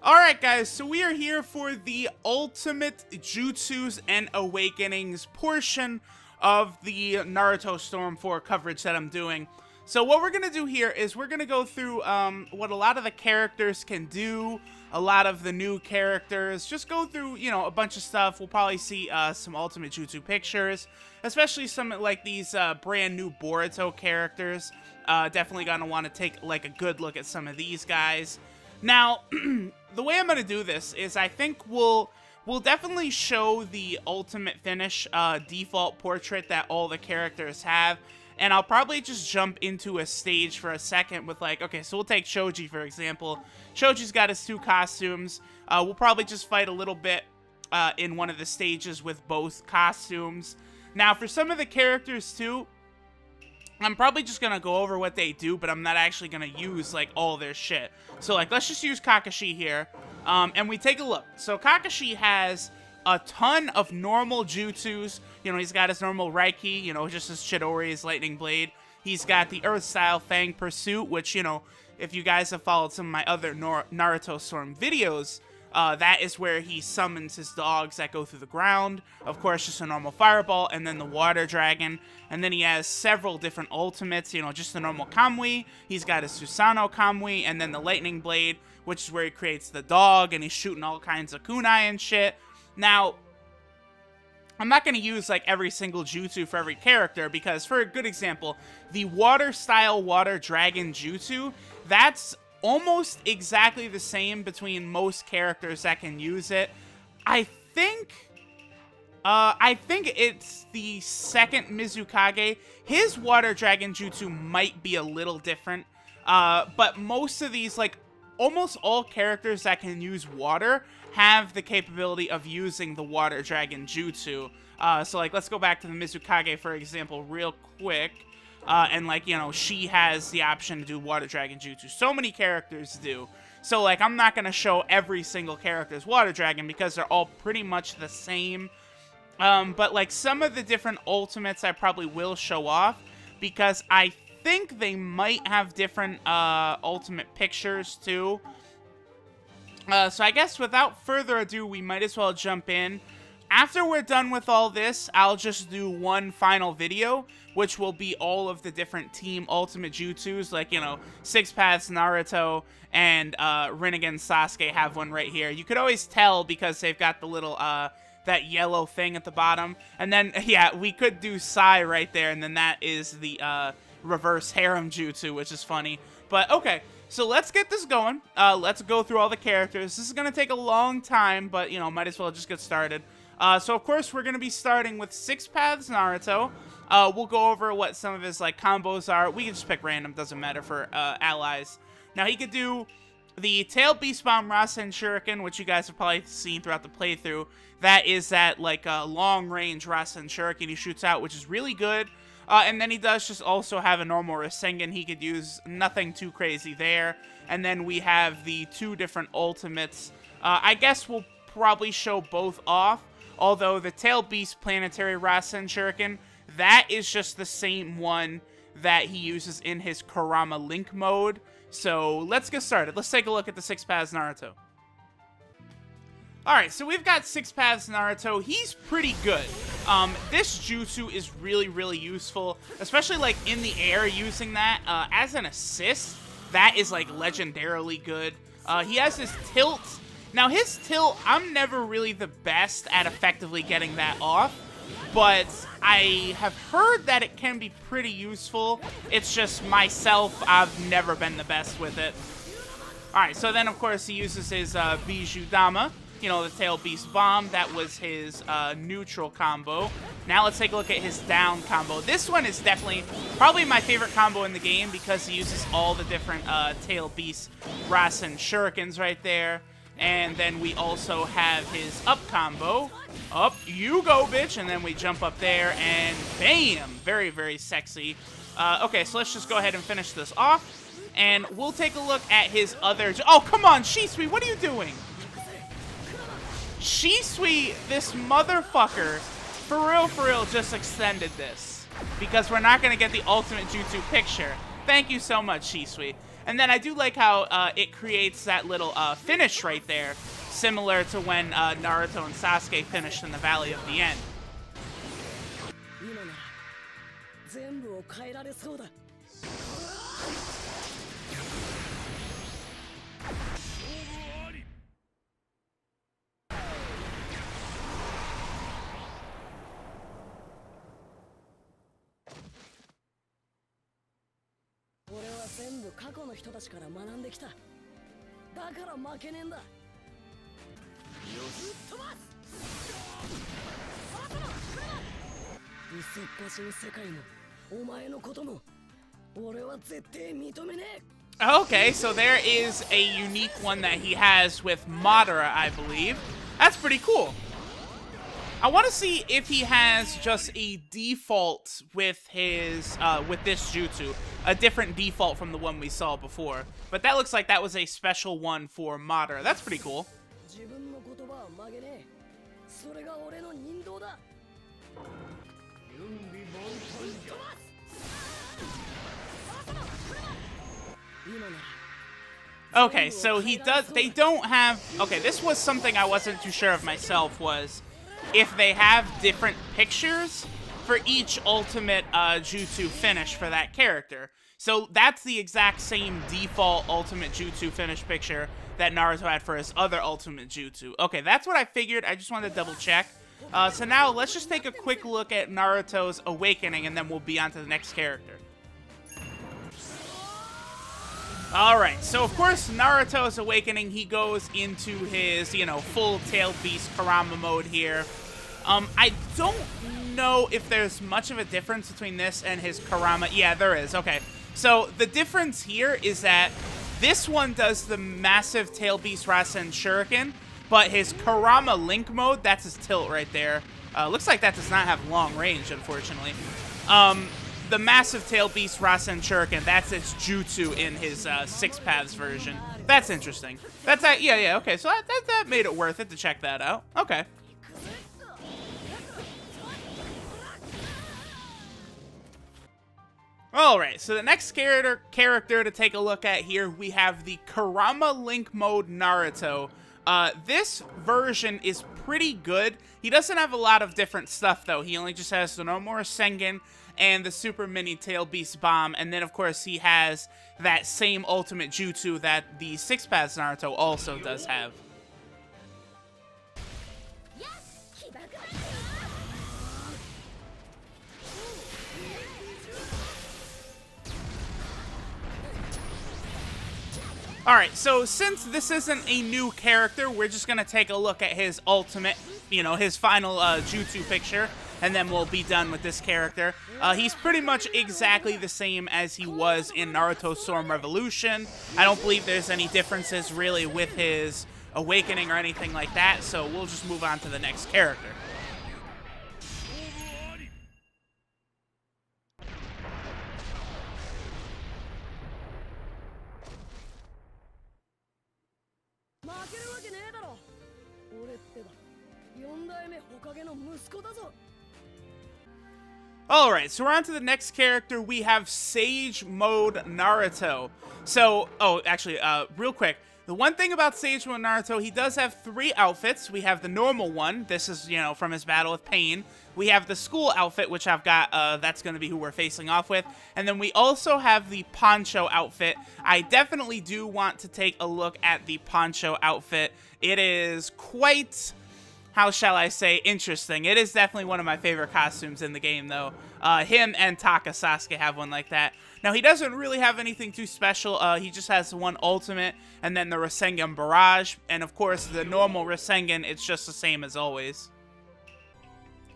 Alright guys, so we are here for the Ultimate Jutsus and Awakenings portion of the Naruto Storm 4 coverage that I'm doing. So what we're going to do here is we're going to go through what a lot of the characters can do, a lot of the new characters, just go through, you know, a bunch of stuff. We'll probably see some Ultimate Jutsu pictures, especially some like these brand new Boruto characters. Definitely going to want to take like a good look at some of these guys. Now, the way I'm going to do this is I think we'll definitely show the ultimate finish default portrait that all the characters have. And I'll probably just jump into a stage for a second with like, okay, so we'll take Shoji for example. Shoji's got his two costumes. We'll probably just fight a little bit in one of the stages with both costumes. Now, for some of the characters too, I'm probably just going to go over what they do, but I'm not actually going to use, like, all their shit. So, like, let's just use Kakashi here, and we take a look. So, Kakashi has a ton of normal jutsus. You know, he's got his normal Reiki, you know, just his Chidori, his Lightning Blade. He's got the Earth-style Fang Pursuit, which, you know, if you guys have followed some of my other Naruto Storm videos, that is where he summons his dogs that go through the ground. Of course, just a normal fireball, and then the water dragon. And then he has several different ultimates, you know, just the normal Kamui. He's got his Susanoo Kamui, and then the lightning blade, which is where he creates the dog, and he's shooting all kinds of kunai and shit. Now, I'm not going to use, like, every single jutsu for every character, because, for a good example, the water-style water dragon jutsu, that's almost exactly the same between most characters that can use it. I think it's the second Mizukage. His water dragon jutsu might be a little different, but most of these, like, almost all characters that can use water have the capability of using the water dragon jutsu. So, like, let's go back to the Mizukage, for example, real quick. And, like, you know, she has the option to do Water Dragon Jutsu. So many characters do. So, like, I'm not going to show every single character's Water Dragon because they're all pretty much the same. But, like, some of the different ultimates I probably will show off because I think they might have different ultimate pictures, too. So I guess without further ado, we might as well jump in. After we're done with all this, I'll just do one final video, which will be all of the different Team Ultimate Jutsus, like, you know, Six Paths Naruto and Rinnegan Sasuke have one right here. You could always tell because they've got the little, that yellow thing at the bottom. And then, yeah, we could do Sai right there, and then that is the reverse harem jutsu, which is funny. But, okay, so let's get this going. Let's go through all the characters. This is going to take a long time, but, you know, might as well just get started. So, of course, we're going to be starting with Six Paths Naruto. We'll go over what some of his, like, combos are. We can just pick random. Doesn't matter for allies. Now, he could do the Tail Beast Bomb Rasen Shuriken, which you guys have probably seen throughout the playthrough. That is that, like, long-range Rasen Shuriken he shoots out, which is really good. And then he does just also have a normal Rasengan he could use. Nothing too crazy there. And then we have the two different ultimates. I guess we'll probably show both off. Although the Tail Beast Planetary Rasen Shuriken, that is just the same one that he uses in his Kurama Link mode. So let's get started. Let's take a look at the Six Paths Naruto. Alright, so we've got Six Paths Naruto. He's pretty good. This jutsu is really, really useful, especially like in the air using that as an assist. That is like legendarily good. He has his tilt. Now, his tilt, I'm never really the best at effectively getting that off, but I have heard that it can be pretty useful. It's just myself, I've never been the best with it. Alright, so then, of course, he uses his Bijou Dama, you know, the Tail Beast Bomb. That was his neutral combo. Now let's take a look at his down combo. This one is definitely probably my favorite combo in the game because he uses all the different Tail Beast Rasen Shurikens right there. And then we also have his up combo. Up you go, bitch. And then we jump up there and bam. Very, very sexy. Okay, so let's just go ahead and finish this off. And we'll take a look at his other... Oh, come on, Shisui. What are you doing? Shisui, this motherfucker, for real, just extended this. Because we're not going to get the ultimate jutsu picture. Thank you so much, Shisui. And then I do like how it creates that little finish right there, similar to when Naruto and Sasuke finished in the Valley of the End. Okay, so there is a unique one that he has with Madara, I believe. That's pretty cool. I want to see if he has just a default with his with this jutsu, a different default from the one we saw before. But that looks like that was a special one for Madara. That's pretty cool. Okay, so they don't have, okay, this was something I wasn't too sure of myself, was if they have different pictures for each ultimate jutsu finish for that character. So that's the exact same default ultimate jutsu finish picture that Naruto had for his other ultimate jutsu. Okay, that's what I figured. I just wanted to double check. So now let's just take a quick look at Naruto's awakening, and then we'll be on to the next character. Alright, so of course Naruto's awakening, he goes into his, you know, full tailed beast Kurama mode here. I don't know if there's much of a difference between this and his Kurama. Yeah, there is. Okay. So the difference here is that this one does the massive tail beast Rasen Shuriken, but his Kurama Link mode, that's his tilt right there. Looks like that does not have long range, unfortunately. The massive tail beast Rasen Shuriken, that's its jutsu in his Six Paths version. That's interesting. That's that. Yeah. Okay, so that made it worth it to check that out. Okay. Alright, so the next character to take a look at here, we have the Kurama Link mode Naruto. This version is pretty good. He doesn't have a lot of different stuff, though. He only just has the normal Rasengan and the Super Mini Tail Beast Bomb, and then, of course, he has that same ultimate jutsu that the Six Paths Naruto also does have. Alright, so since this isn't a new character, we're just going to take a look at his ultimate, you know, his final jutsu picture, and then we'll be done with this character. He's pretty much exactly the same as he was in Naruto Storm Revolution. I don't believe there's any differences really with his awakening or anything like that, so we'll just move on to the next character. Alright, so we're on to the next character. We have Sage Mode Naruto. So, actually, real quick. The one thing about Sage Mode Naruto, he does have 3 outfits. We have the normal one. This is, you know, from his battle with Pain. We have the school outfit, which I've got, that's going to be who we're facing off with. And then we also have the poncho outfit. I definitely do want to take a look at the poncho outfit. It is quite, how shall I say, interesting. It is definitely one of my favorite costumes in the game, though. Him and Taka Sasuke have one like that. Now, he doesn't really have anything too special. He just has one ultimate, and then the Rasengan Barrage. And, of course, the normal Rasengan, it's just the same as always.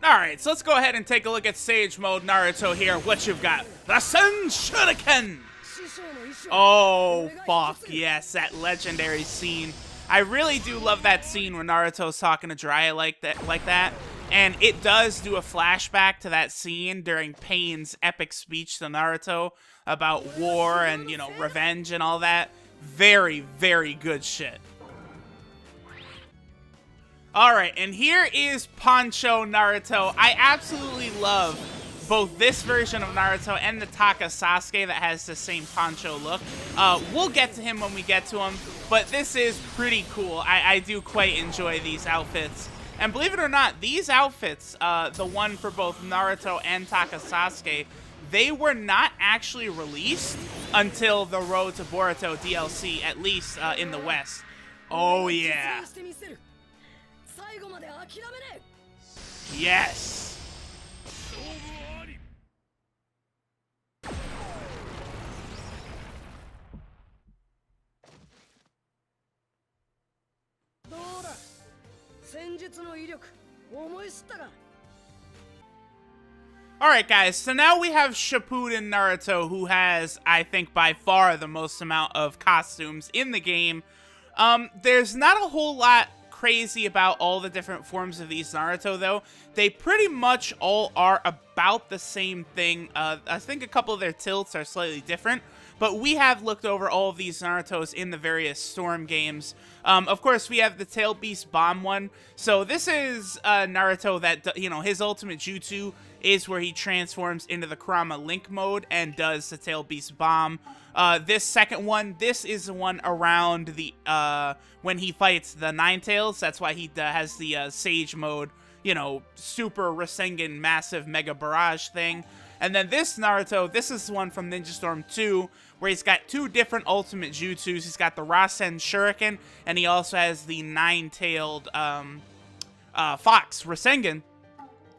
Alright, so let's go ahead and take a look at Sage Mode Naruto here. What you've got. Rasen Shuriken! Oh, fuck, yes, that legendary scene. I really do love that scene where Naruto's talking to Jiraiya like that. And it does do a flashback to that scene during Pain's epic speech to Naruto about war and, you know, revenge and all that. Very, very good shit. Alright, and here is Poncho Naruto. I absolutely love both this version of Naruto and the Taka Sasuke that has the same poncho look. We'll get to him when we get to him, but this is pretty cool. I do quite enjoy these outfits. And believe it or not, these outfits, the one for both Naruto and Taka Sasuke, they were not actually released until the Road to Boruto DLC, at least in the West. Oh yeah. Yes. Alright guys, so now we have Shippuden Naruto, who has, I think, by far the most amount of costumes in the game. There's not a whole lot crazy about all the different forms of these Naruto, though. They pretty much all are about the same thing. I think a couple of their tilts are slightly different, but we have looked over all of these Narutos in the various Storm games. Of course, we have the Tail Beast Bomb one. So this is Naruto that, you know, his ultimate jutsu is where he transforms into the Kurama Link mode and does the Tail Beast Bomb. This second one, this is the one around the, when he fights the Nine Tails. That's why he has the Sage mode, you know, super Rasengan massive mega barrage thing. And then this Naruto, this is the one from Ninja Storm 2, where he's got two different ultimate jutsus. He's got the Rasen Shuriken, and he also has the nine-tailed Fox Rasengan.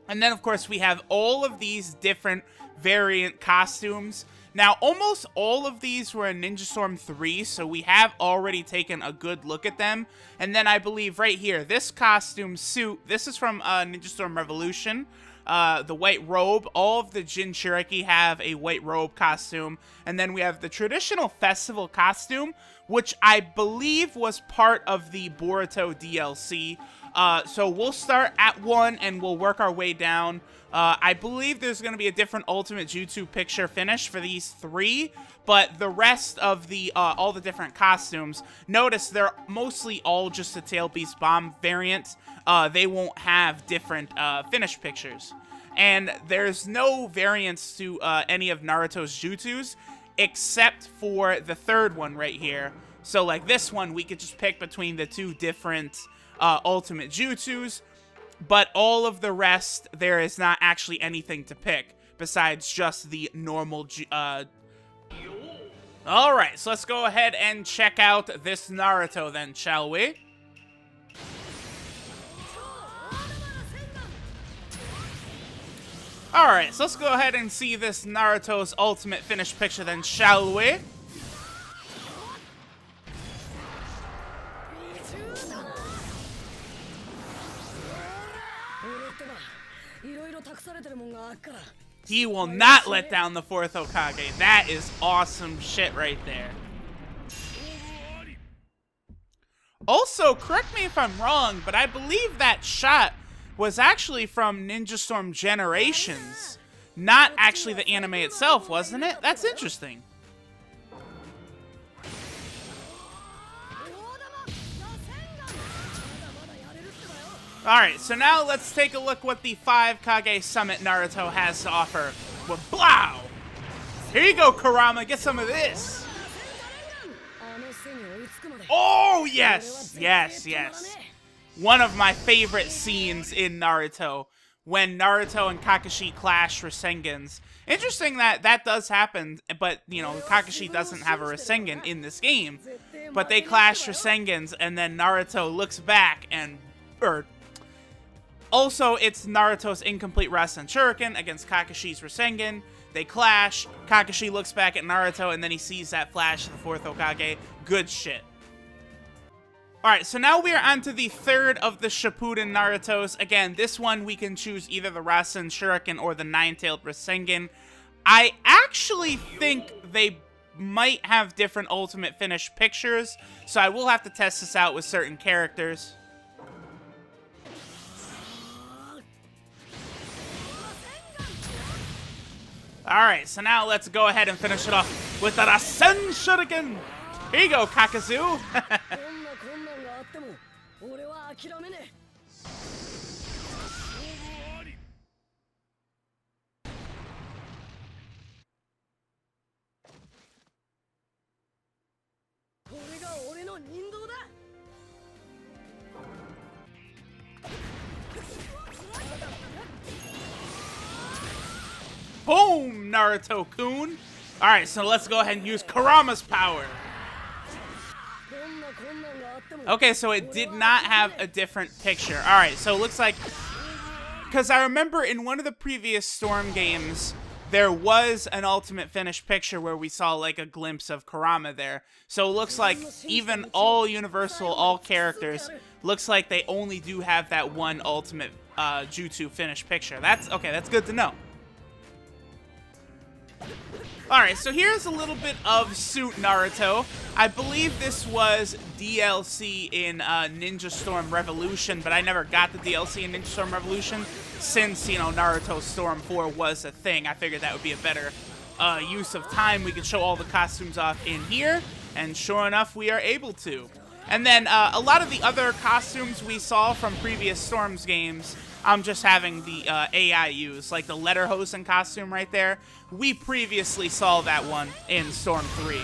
And then, of course, we have all of these different variant costumes. Now, almost all of these were in Ninja Storm 3, so we have already taken a good look at them. And then I believe right here, this costume suit, this is from Ninja Storm Revolution. The white robe, all of the Jinchuriki have a white robe costume. And then we have the traditional festival costume, which I believe was part of the Boruto DLC. So we'll start at 1 and we'll work our way down. I believe there's going to be a different Ultimate Jutsu picture finish for these 3, but the rest of the all the different costumes, notice they're mostly all just the Tail Beast Bomb variant. They won't have different finish pictures. And there's no variants to any of Naruto's jutsus, except for the third one right here. So like this one, we could just pick between the two different ultimate jutsus, but all of the rest, there is not actually anything to pick besides just the normal Alright, so let's go ahead and check out this Naruto then, shall we? Alright, so let's go ahead and see this Naruto's ultimate finish picture then, shall we? He will not let down the 4th Hokage. That is awesome shit right there. Also, correct me if I'm wrong, but I believe that shot was actually from Ninja Storm Generations, not actually the anime itself, wasn't it? That's interesting. Alright, so now let's take a look what the 5 Kage Summit Naruto has to offer. With Blow! Here you go, Kurama, get some of this! Oh, yes! Yes, yes. One of my favorite scenes in Naruto, when Naruto and Kakashi clash Rasengans. Interesting that that does happen, but, you know, Kakashi doesn't have a Rasengan in this game. But they clash Rasengans, and then Naruto looks back and... Also, it's Naruto's incomplete Rasen Shuriken against Kakashi's Rasengan. They clash, Kakashi looks back at Naruto, and then he sees that flash of the 4th Hokage. Good shit. Alright, so now we are on to the 3rd of the Shippuden Narutos. Again, this one we can choose either the Rasen Shuriken or the Nine-Tailed Rasengan. I actually think they might have different ultimate finish pictures, so I will have to test this out with certain characters. Alright, so now let's go ahead and finish it off with the Rasen Shuriken! Here you go, Kakazu! Boom, Naruto-kun. Alright, so let's go ahead and use Kurama's power. Okay, so it did not have a different picture. Alright, so it looks like... Because I remember in one of the previous Storm games, there was an ultimate finish picture where we saw like a glimpse of Kurama there. So it looks like even all Universal, all characters, looks like they only do have that one ultimate Jutsu finish picture. That's okay, that's good to know. Alright, so here's a little bit of Suit Naruto. I believe this was DLC in Ninja Storm Revolution, but I never got the DLC in Ninja Storm Revolution since, you know, Naruto Storm 4 was a thing. I figured that would be a better use of time. We could show all the costumes off in here, and sure enough, we are able to. And then a lot of the other costumes we saw from previous Storms games, I'm just having the AI use, like the Lederhosen costume right there. We previously saw that one in Storm 3.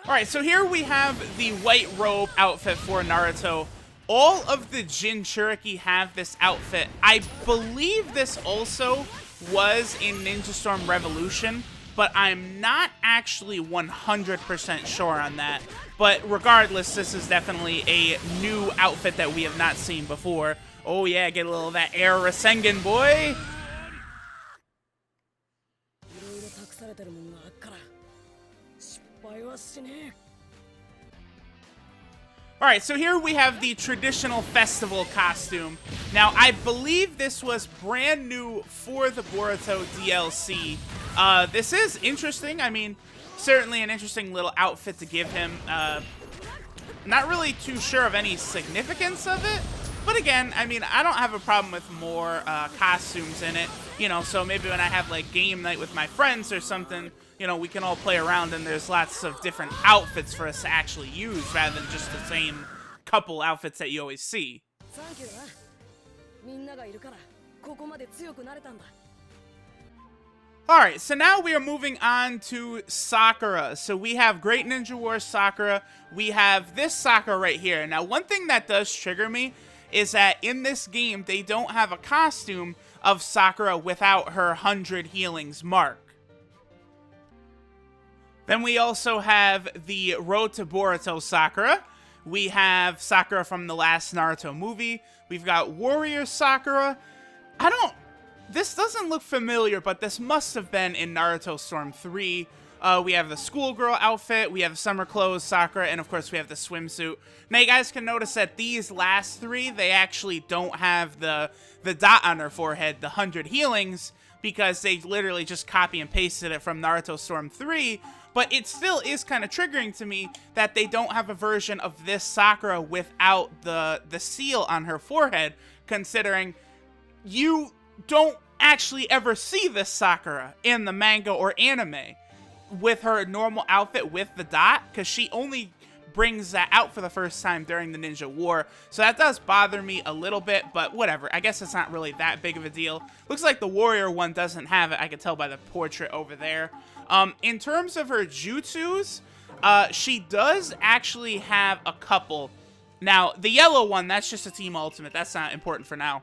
Alright, so here we have the white robe outfit for Naruto. All of the Jinchuriki have this outfit. I believe this also was in Ninja Storm Revolution, but I'm not actually 100% sure on that. But regardless, this is definitely a new outfit that we have not seen before. Oh yeah, get a little of that air Rasengan, boy! Alright, so here we have the traditional festival costume. Now, I believe this was brand new for the Boruto DLC. This is interesting. I mean, certainly an interesting little outfit to give him. Not really too sure of any significance of it. But again, I mean, I don't have a problem with more costumes in it. You know, so maybe when I have, like, game night with my friends or something, you know, we can all play around and there's lots of different outfits for us to actually use rather than just the same couple outfits that you always see. Alright, so now we are moving on to Sakura. So we have Great Ninja War Sakura. We have this Sakura right here. Now, one thing that does trigger me is that in this game, they don't have a costume of Sakura without her 100 healings mark. Then we also have the Road to Boruto Sakura. We have Sakura from the last Naruto movie. We've got Warrior Sakura. This doesn't look familiar, but this must have been in Naruto Storm 3. We have the schoolgirl outfit, we have summer clothes, Sakura, and of course we have the swimsuit. Now you guys can notice that these last three, they actually don't have the dot on their forehead, the 100 healings, because they literally just copy and pasted it from Naruto Storm 3. But it still is kind of triggering to me that they don't have a version of this Sakura without the seal on her forehead, considering you don't actually ever see this Sakura in the manga or anime with her normal outfit with the dot, because she only brings that out for the first time during the Ninja War. So that does bother me a little bit, but whatever. I guess it's not really that big of a deal. Looks like the warrior one doesn't have it. I can tell by the portrait over there. In terms of her jutsus, she does actually have a couple. Now, the yellow one, that's just a team ultimate. That's not important for now.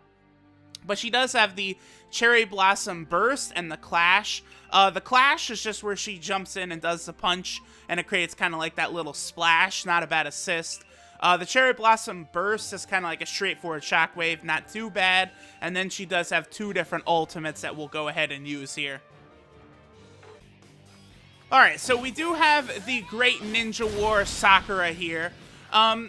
But she does have the Cherry Blossom Burst and the Clash. The Clash is just where she jumps in and does the punch, and it creates kind of like that little splash, not a bad assist. The Cherry Blossom Burst is kind of like a straightforward shockwave, not too bad. And then she does have two different ultimates that we'll go ahead and use here. Alright, so we do have the Great Ninja War Sakura here.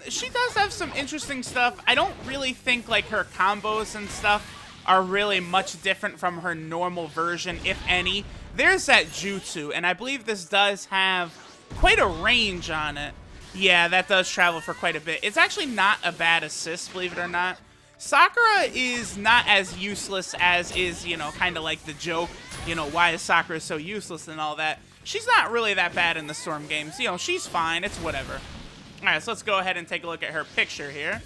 She does have some interesting stuff. I don't really think like her combos and stuff are really much different from her normal version, if any. There's that jutsu, and I believe this does have quite a range on it. Yeah, that does travel for quite a bit. It's actually not a bad assist, believe it or not. Sakura is not as useless as is, you know, kind of like the joke, you know, why is Sakura so useless and all that. She's not really that bad in the Storm games. You know, she's fine. It's whatever. Alright, so let's go ahead and take a look at her picture here.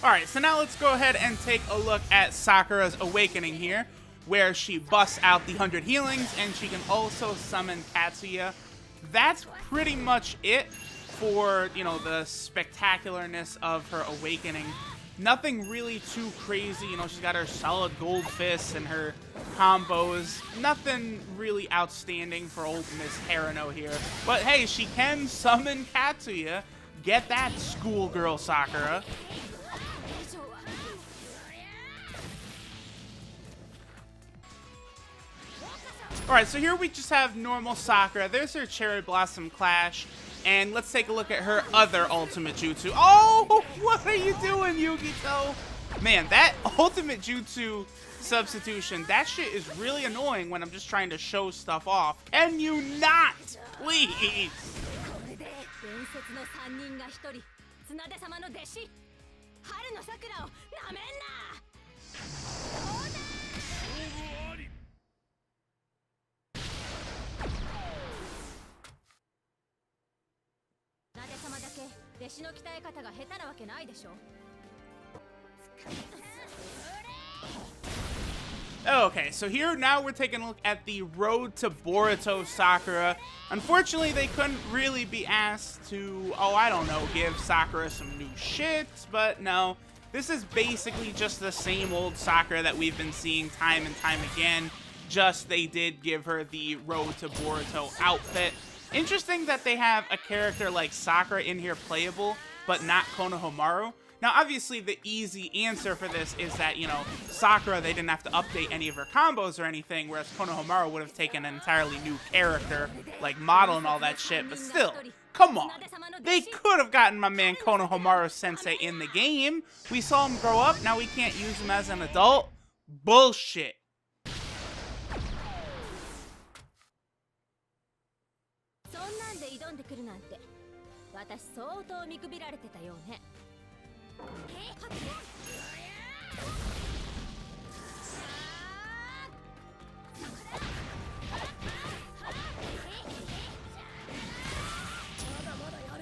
Alright, so now let's go ahead and take a look at Sakura's awakening here, where she busts out the 100 healings, and she can also summon Katsuya. That's pretty much it for, you know, the spectacularness of her awakening. Nothing really too crazy, you know, she's got her solid gold fists and her combos. Nothing really outstanding for old Miss Haruno here. But hey, she can summon Katsuya. Get that, schoolgirl Sakura. Alright, so here we just have normal Sakura. There's her Cherry Blossom Clash. And let's take a look at her other ultimate jutsu. Oh, what are you doing, Yugito? Man, that ultimate jutsu substitution, that shit is really annoying when I'm just trying to show stuff off. Can you not, please? Okay, so here now we're taking a look at the Road to Boruto Sakura. Unfortunately, they couldn't really be asked to, oh, I don't know, give Sakura some new shit, but no. This is basically just the same old Sakura that we've been seeing time and time again, just they did give her the Road to Boruto outfit. Interesting that they have a character like Sakura in here playable, but not Konohamaru. Now, obviously, the easy answer for this is that, you know, Sakura, they didn't have to update any of her combos or anything, whereas Konohamaru would have taken an entirely new character, like model and all that shit, but still, come on. They could have gotten my man Konohamaru Sensei in the game. We saw him grow up, now we can't use him as an adult? Bullshit.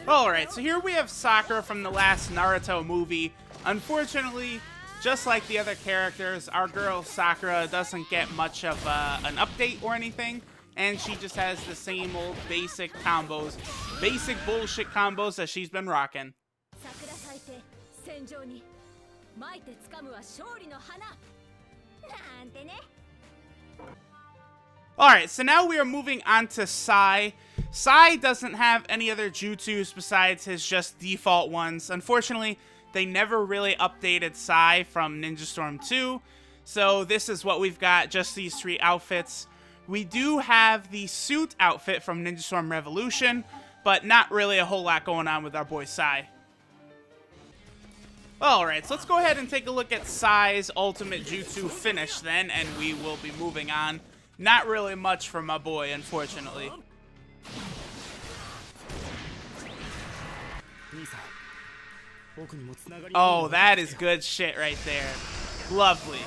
Alright, so here we have Sakura from the last Naruto movie. Unfortunately, just like the other characters, our girl Sakura doesn't get much of an update or anything, and she just has the same old basic combos, basic bullshit combos that she's been rocking. Alright, so now we are moving on to Sai. Sai doesn't have any other jutsus besides his just default ones. Unfortunately, they never really updated Sai from Ninja Storm 2. So this is what we've got, just these three outfits. We do have the suit outfit from Ninja Storm Revolution, but not really a whole lot going on with our boy Sai. Alright, so let's go ahead and take a look at Sai's ultimate jutsu finish then, and we will be moving on. Not really much for my boy, unfortunately. Oh, that is good shit right there. Lovely.